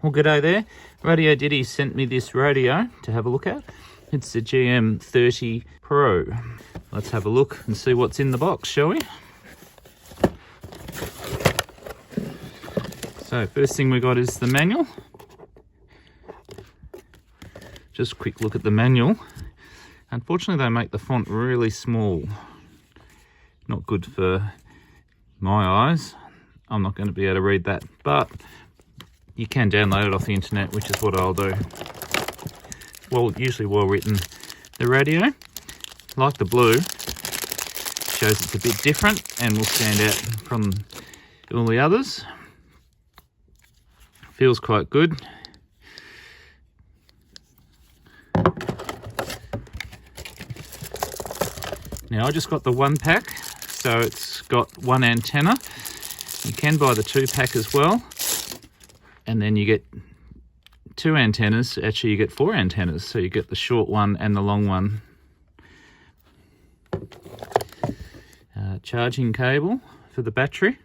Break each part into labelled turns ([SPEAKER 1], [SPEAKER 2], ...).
[SPEAKER 1] Well, g'day there. Radioddity sent me this radio to have a look at. It's the GM30 Pro. Let's have a look and see what's in the box, shall we? So first thing we got is the manual. Just a quick look at the manual. Unfortunately, they make the font really small. Not good for my eyes. I'm not going to be able to read that, but you can download it off the internet, which is what I'll do. Well, usually well written. The radio, like the blue, shows it's a bit different and will stand out from all the others. Feels quite good. Now I just got the one pack, so it's got one antenna. You can buy the 2-pack as well, and then you get 2 antennas. Actually, you get 4 antennas, so you get the short one and the long one. Charging cable for the battery.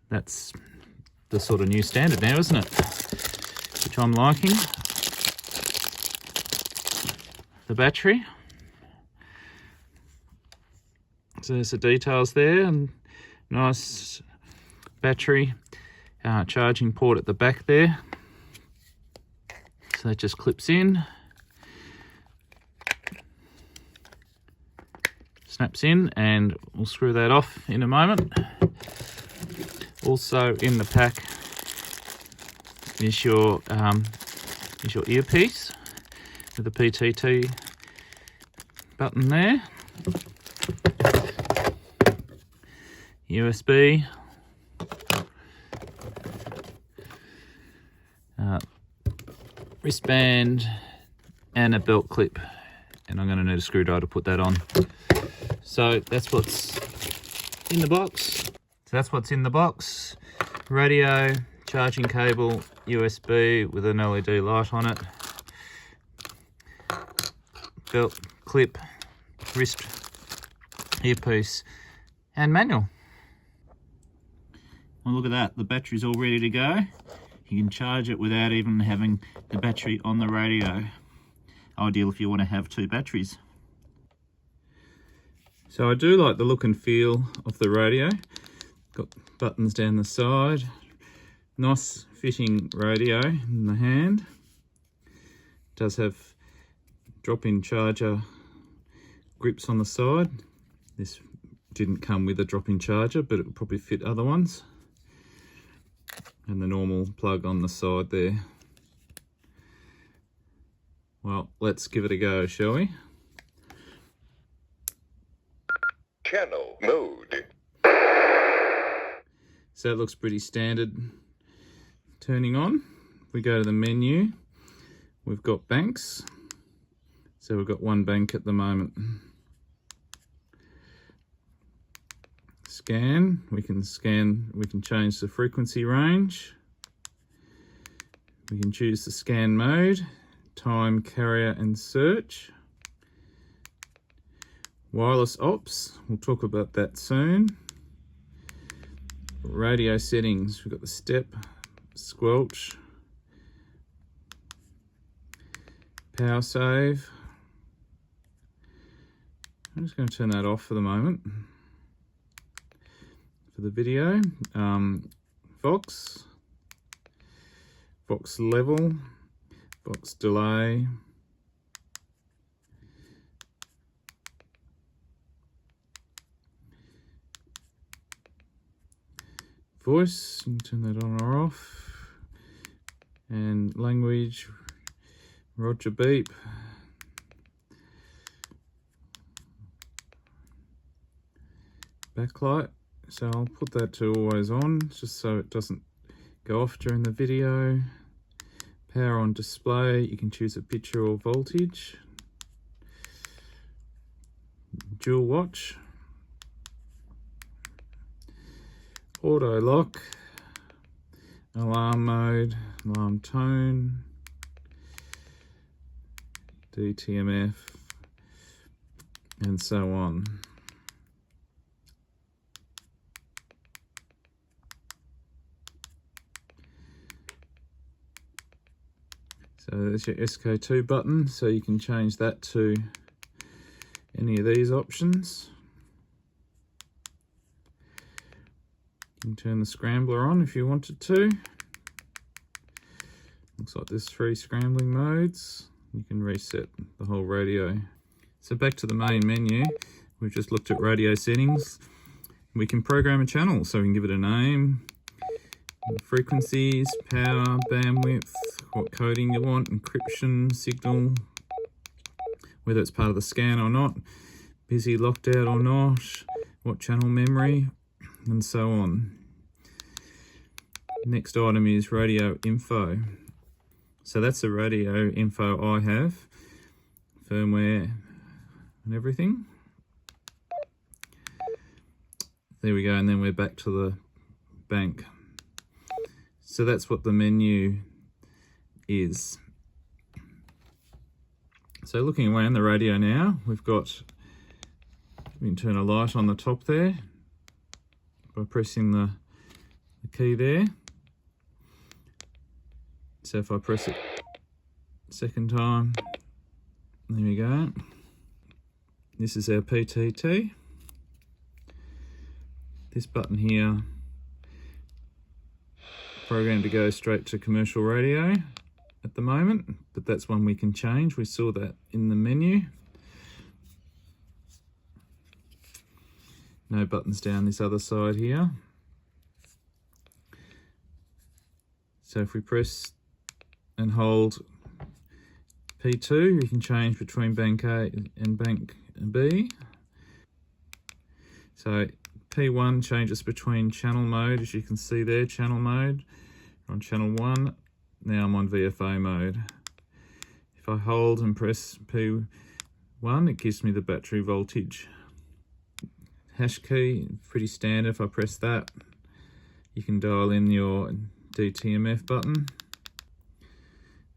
[SPEAKER 1] That's the sort of new standard now, isn't it? Which I'm liking. The battery. So there's the details there, and nice battery charging port at the back there. So that just clips in, snaps in, and we'll screw that off in a moment. Also in the pack is your earpiece with the PTT button there. USB, wristband, and a belt clip, and I'm going to need a screwdriver to put that on. So that's what's in the box. Radio, charging cable, USB with an LED light on it, belt clip, wrist earpiece, and manual. Well, look at that, the battery's all ready to go. You can charge it without even having the battery on the radio. Ideal if you want to have 2 batteries. So I do like the look and feel of the radio. Got buttons down the side. Nice fitting radio in the hand. It does have drop-in charger grips on the side. This didn't come with a drop-in charger, but it would probably fit other ones. And the normal plug on the side there. Well, let's give it a go, shall we?
[SPEAKER 2] Channel mode.
[SPEAKER 1] So it looks pretty standard. Turning on, we go to the menu. We've got banks. So we've got 1 bank at the moment. Scan, we can change the frequency range. We can choose the scan mode, time, carrier, and search. Wireless ops, we'll talk about that soon. Radio settings, we've got the step, squelch, power save. I'm just going to turn that off for the moment. For the video, Vox level, Vox delay, voice, you can turn that on or off, and language, Roger beep, backlight. So I'll put that to always on, just so it doesn't go off during the video. Power on display, you can choose a picture or voltage. Dual watch. Auto lock. Alarm mode, alarm tone. DTMF, and so on. So there's your SK2 button, so you can change that to any of these options. You can turn the scrambler on if you wanted to. Looks like there's 3 scrambling modes. You can reset the whole radio. So back to the main menu, we've just looked at radio settings. We can program a channel, so we can give it a name, frequencies, power, bandwidth, what coding you want, encryption, signal, whether it's part of the scan or not, busy, locked out or not, what channel memory, and so on. Next item is radio info. So that's the radio info I have, firmware and everything. There we go, and then we're back to the bank. So that's what the menu is. So looking around the radio now, we've got, we can turn a light on the top there by pressing the key there. So if I press it second time, there we go. This is our PTT. This button here, programmed to go straight to commercial radio at the moment, but that's one we can change. We saw that in the menu. No buttons down this other side here. So if we press and hold P2, we can change between bank A and bank B. So P1 changes between channel mode, as you can see there, channel mode. We're on channel 1, now I'm on VFA mode. If I hold and press P1, it gives me the battery voltage. Hash key, pretty standard. If I press that, you can dial in your DTMF button.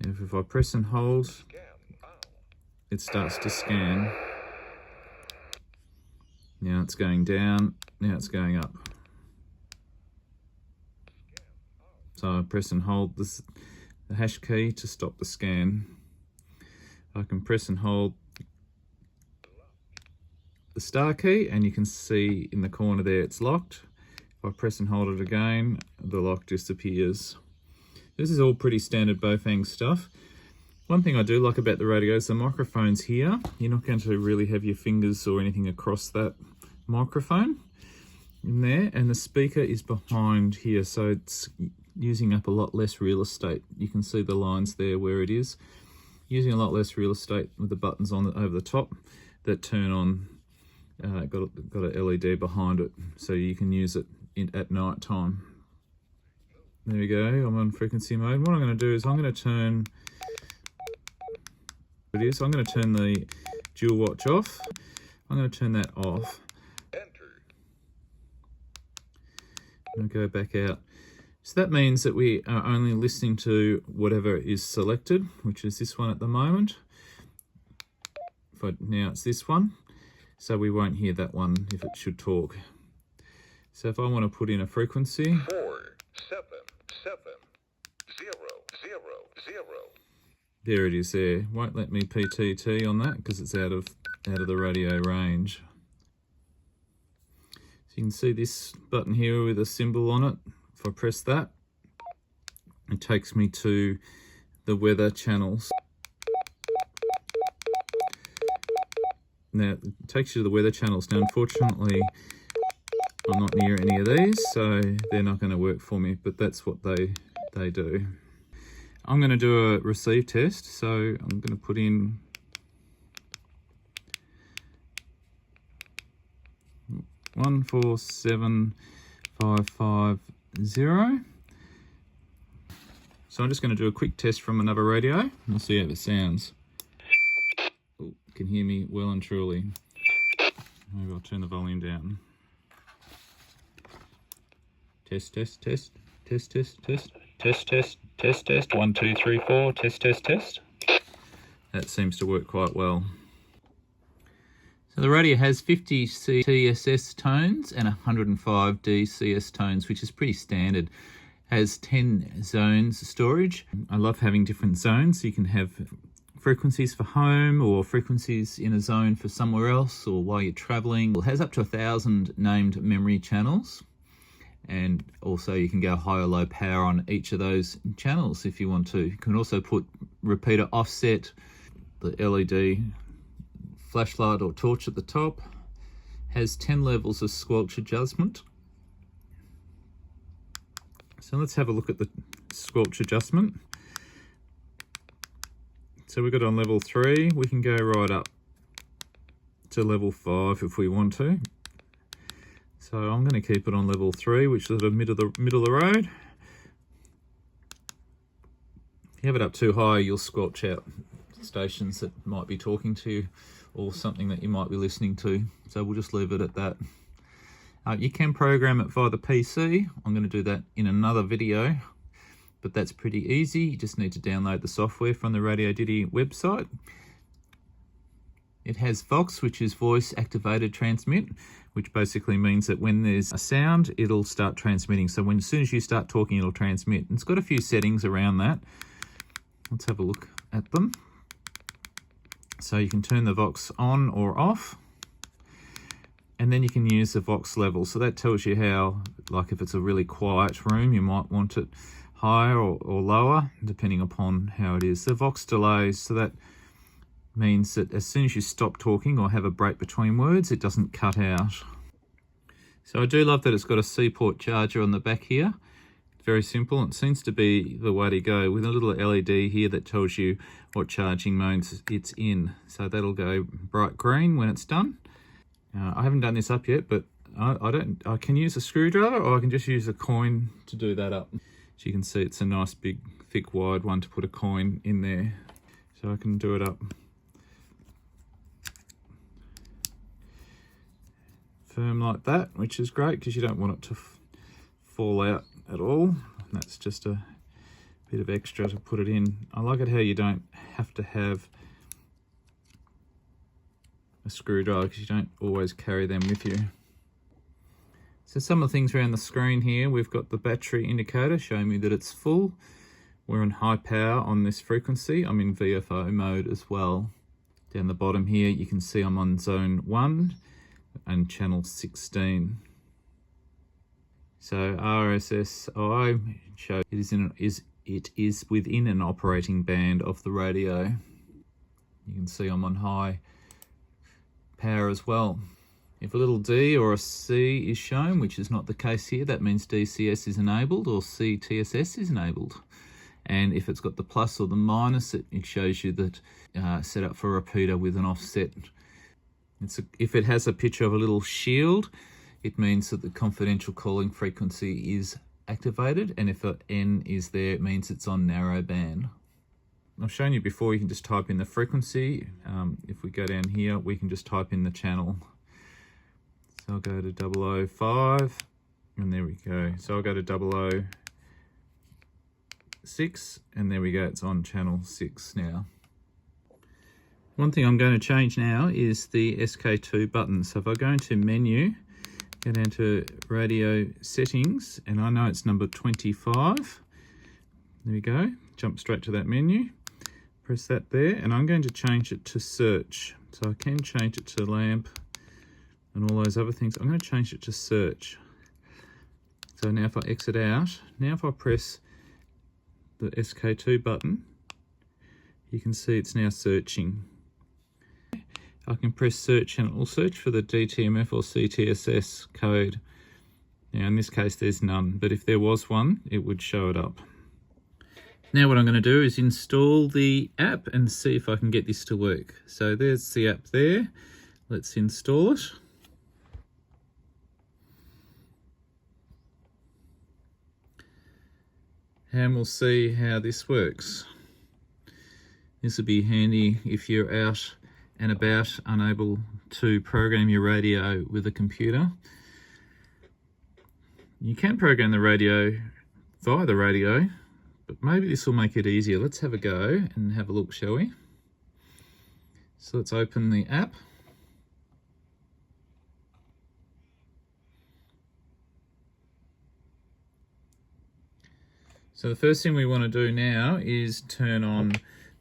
[SPEAKER 1] And if I press and hold, it starts to scan. Now it's going down, now it's going up. So I press and hold the hash key to stop the scan. I can press and hold the star key, and you can see in the corner there it's locked. If I press and hold it again, the lock disappears. This is all pretty standard Bofang stuff. One thing I do like about the radio is the microphone's here. You're not going to really have your fingers or anything across that microphone in there, and the speaker is behind here, so it's using up a lot less real estate. You can see the lines there where it is. Using a lot less real estate with the buttons on it over the top that turn on. Got a LED behind it, so you can use it at night time. There we go, I'm on frequency mode. What I'm going to do is I'm going to turn the dual watch off. I'm going to turn that off.
[SPEAKER 2] Enter.
[SPEAKER 1] I'm going to go back out. So that means that we are only listening to whatever is selected, which is this one at the moment. Now it's this one, so we won't hear that one if it should talk. So if I want to put in a frequency,
[SPEAKER 2] 4770000.
[SPEAKER 1] there it is there. Won't let me PTT on that because it's out of the radio range. So you can see this button here with a symbol on it. If I press that, it takes me to the weather channels. Now it takes you to the weather channels. Now unfortunately I'm not near any of these, so they're not going to work for me, but that's what they do. I'm going to do a receive test, so I'm going to put in 147550. So I'm just going to do a quick test from another radio and we'll see how it sounds. Oh, you can hear me well and truly. Maybe I'll turn the volume down. Test, test, test, test, test, test, test, test, test, test, 1, 2, 3, 4, test, test, test. That seems to work quite well. So the radio has 50 CSS tones and 105 DCS tones, which is pretty standard. Has 10 zones storage. I love having different zones. You can have frequencies for home or frequencies in a zone for somewhere else or while you're traveling. It has up to 1,000 named memory channels, and also you can go high or low power on each of those channels if you want to. You can also put repeater offset, the LED flashlight or torch at the top. Has 10 levels of squelch adjustment. So let's have a look at the squelch adjustment. So we've got on level 3, we can go right up to level 5 if we want to. So I'm going to keep it on level 3, which is the middle of the road. If you have it up too high, you'll squelch out stations that might be talking to you or something that you might be listening to. So we'll just leave it at that. You can program it via the PC. I'm going to do that in another video, but that's pretty easy. You just need to download the software from the Radioddity website. It has Vox, which is voice activated transmit, which basically means that when there's a sound, it'll start transmitting. So as soon as you start talking, it'll transmit. And it's got a few settings around that. Let's have a look at them. So you can turn the Vox on or off. And then you can use the Vox level. So that tells you how, like if it's a really quiet room, you might want it higher or lower, depending upon how it is. The Vox delays, so that means that as soon as you stop talking or have a break between words, it doesn't cut out. So I do love that it's got a C-port charger on the back here. Very simple. It seems to be the way to go, with a little LED here that tells you what charging modes it's in. So that'll go bright green when it's done. I haven't done this up yet, but I can use a screwdriver or I can just use a coin to do that up. So you can see it's a nice big thick wide one to put a coin in there. So I can do it up firm like that, which is great because you don't want it to fall out at all. And that's just a bit of extra to put it in. I like it how you don't have to have a screwdriver because you don't always carry them with you. So some of the things around the screen here, we've got the battery indicator showing me that it's full. We're on high power on this frequency. I'm in VFO mode as well. Down the bottom here, you can see I'm on zone 1 and channel 16. So RSSI shows it is within an operating band of the radio. You can see I'm on high power as well. If a little D or a C is shown, which is not the case here, that means DCS is enabled or CTSS is enabled. And if it's got the plus or the minus, it shows you that set up for a repeater with an offset. If it has a picture of a little shield, it means that the confidential calling frequency is activated, and if an N is there, it means it's on narrow band. I've shown you before, you can just type in the frequency. If we go down here, we can just type in the channel. So I'll go to 005, and there we go. So I'll go to 006, and there we go, it's on channel 6 now. One thing I'm going to change now is the SK2 button. So if I go into menu, go down to radio settings, and I know it's number 25. There we go, jump straight to that menu. Press that there, and I'm going to change it to search. So I can change it to lamp and all those other things. I'm going to change it to search. So now if I exit out, now if I press the SK2 button, you can see it's now searching. I can press search and it will search for the DTMF or CTSS code. Now in this case there's none, but if there was one, it would show it up. Now what I'm going to do is install the app and see if I can get this to work. So there's the app there. Let's install it. And we'll see how this works. This will be handy if you're out and about, unable to program your radio with a computer. You can program the radio via the radio, but maybe this will make it easier. Let's have a go and have a look, shall we? So let's open the app. So the first thing we want to do now is turn on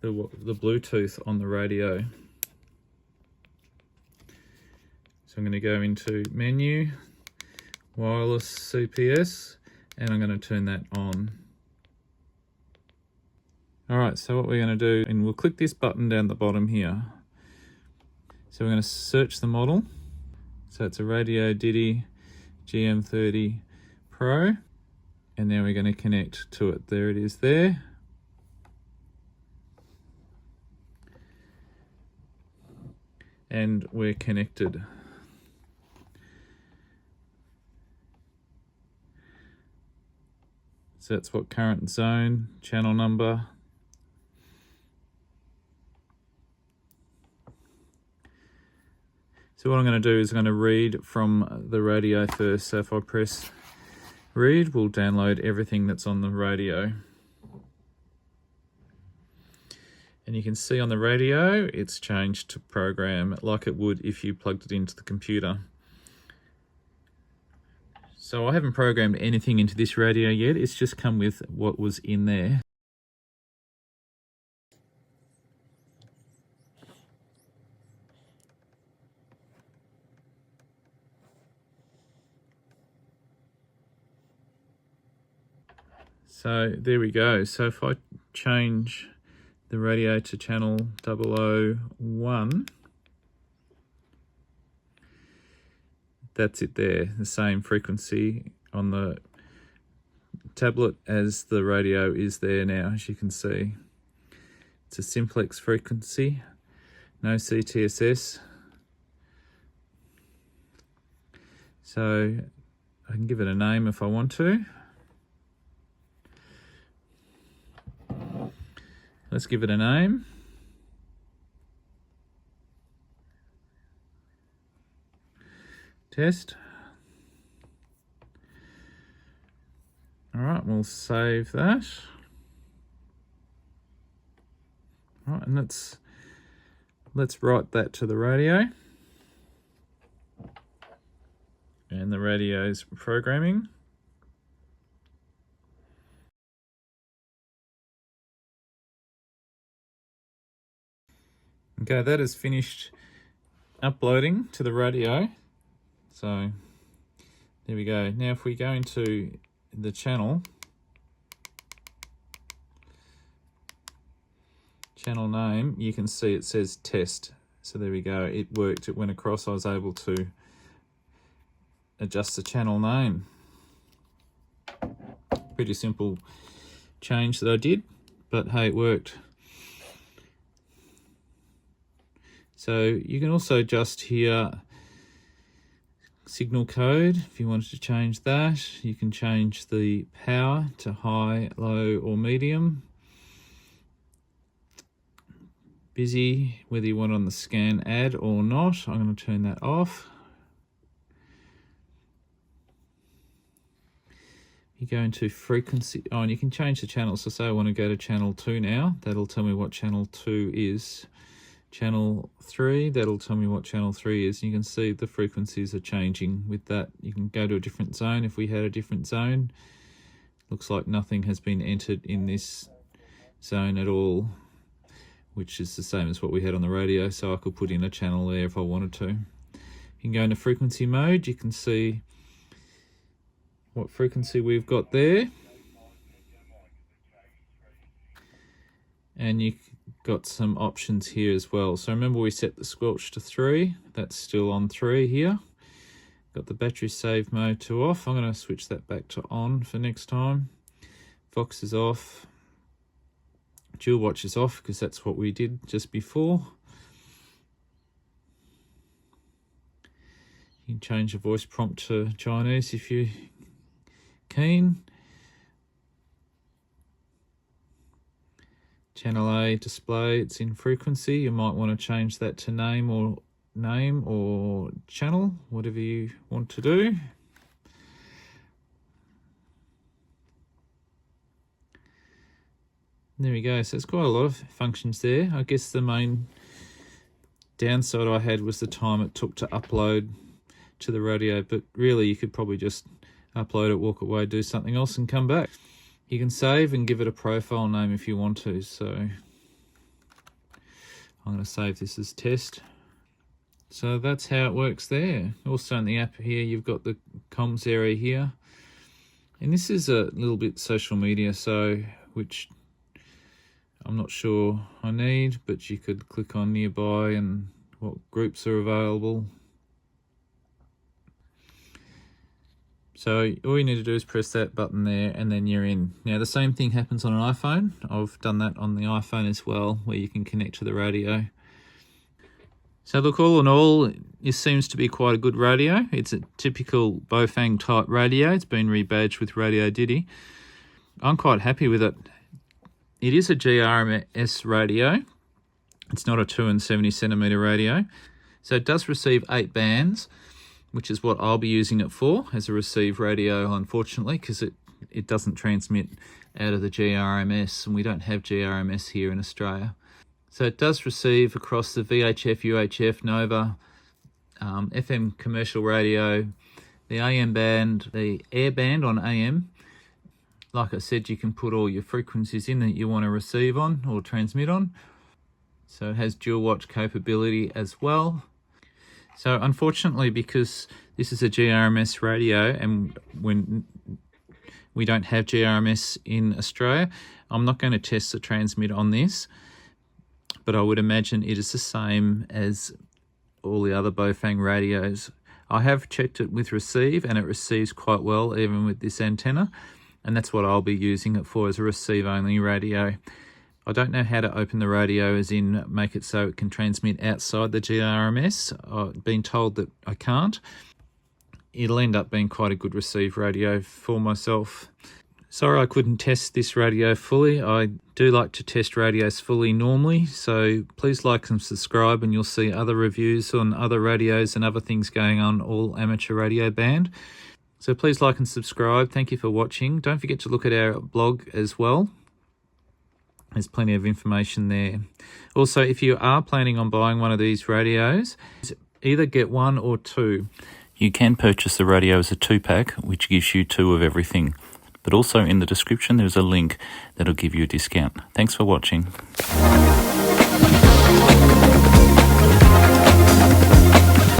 [SPEAKER 1] the Bluetooth on the radio. So I'm going to go into Menu, Wireless CPS, and I'm going to turn that on. Alright, so what we're going to do, and we'll click this button down the bottom here. So we're going to search the model. So it's a Radioddity GM30 Pro. And now we're going to connect to it. There it is there. And we're connected. So that's what current zone, channel number. So what I'm going to do is I'm going to read from the radio first. So if I press read, we'll download everything that's on the radio. And you can see on the radio, it's changed to program like it would if you plugged it into the computer. So I haven't programmed anything into this radio yet, it's just come with what was in there. So there we go. So if I change the radio to channel 001, that's it there. The same frequency on the tablet as the radio is there now, as you can see. It's a simplex frequency, no CTSS. So I can give it a name if I want to. Let's give it a name. Test. All right, we'll save that. All right, and let's write that to the radio. And the radio's programming. Okay, that is finished uploading to the radio. So there we go. Now if we go into the channel name, you can see it says test. So there we go. It worked. It went across. I was able to adjust the channel name. Pretty simple change that I did, but hey, it worked. So you can also adjust here signal code if you wanted to change that. You can change the power to high, low or medium. Busy, whether you want it on the scan add or not. I'm going to turn that off. You go into frequency, and you can change the channel. So say I want to go to channel 2 now. That'll tell me what channel 2 is. Channel 3, that'll tell me what channel 3 is. You can see the frequencies are changing with that. You can go to a different zone if we had a different zone. Looks like nothing has been entered in this zone at all, which is the same as what we had on the radio, so I could put in a channel there if I wanted to. You can go into frequency mode. You can see what frequency we've got there. And you've got some options here as well. So remember we set the squelch to 3. That's still on 3 here. Got the battery save mode to off. I'm going to switch that back to on for next time. Vox is off. Dual watch is off because that's what we did just before. You can change the voice prompt to Chinese if you're keen. Channel A display, it's in frequency. You might want to change that to name or channel, whatever you want to do. There we go. So it's quite a lot of functions there. I guess the main downside I had was the time it took to upload to the radio, but really you could probably just upload it, walk away, do something else and come back. You can save and give it a profile name if you want to. So I'm going to save this as test. So that's how it works there. Also in the app here, you've got the comms area here. And this is a little bit social media, so which I'm not sure I need, but you could click on nearby and what groups are available. So all you need to do is press that button there and then you're in. Now the same thing happens on an iPhone. I've done that on the iPhone as well, where you can connect to the radio. So look, all in all, this seems to be quite a good radio. It's a typical Bofang type radio. It's been rebadged with Radioddity. I'm quite happy with it. It is a GMRS radio. It's not a 270 centimetre radio. So it does receive 8 bands, which is what I'll be using it for as a receive radio, unfortunately, because it doesn't transmit out of the GMRS, and we don't have GMRS here in Australia. So it does receive across the VHF, UHF, NOAA, FM commercial radio, the AM band, the air band on AM. Like I said, you can put all your frequencies in that you want to receive on or transmit on. So it has dual watch capability as well. So unfortunately, because this is a GMRS radio and when we don't have GMRS in Australia, I'm not going to test the transmit on this, but I would imagine it is the same as all the other Bofang radios. I have checked it with receive and it receives quite well even with this antenna, and that's what I'll be using it for, as a receive only radio. I don't know how to open the radio, as in make it so it can transmit outside the GMRS. I've been told that I can't. It'll end up being quite a good receive radio for myself. Sorry I couldn't test this radio fully. I do like to test radios fully normally, so please like and subscribe and you'll see other reviews on other radios and other things going on, all amateur radio band. So please like and subscribe. Thank you for watching. Don't forget to look at our blog as well. There's plenty of information there. Also, if you are planning on buying one of these radios, either get 1 or 2. You can purchase the radio as a 2-pack, which gives you 2 of everything. But also in the description, there's a link that'll give you a discount. Thanks for watching.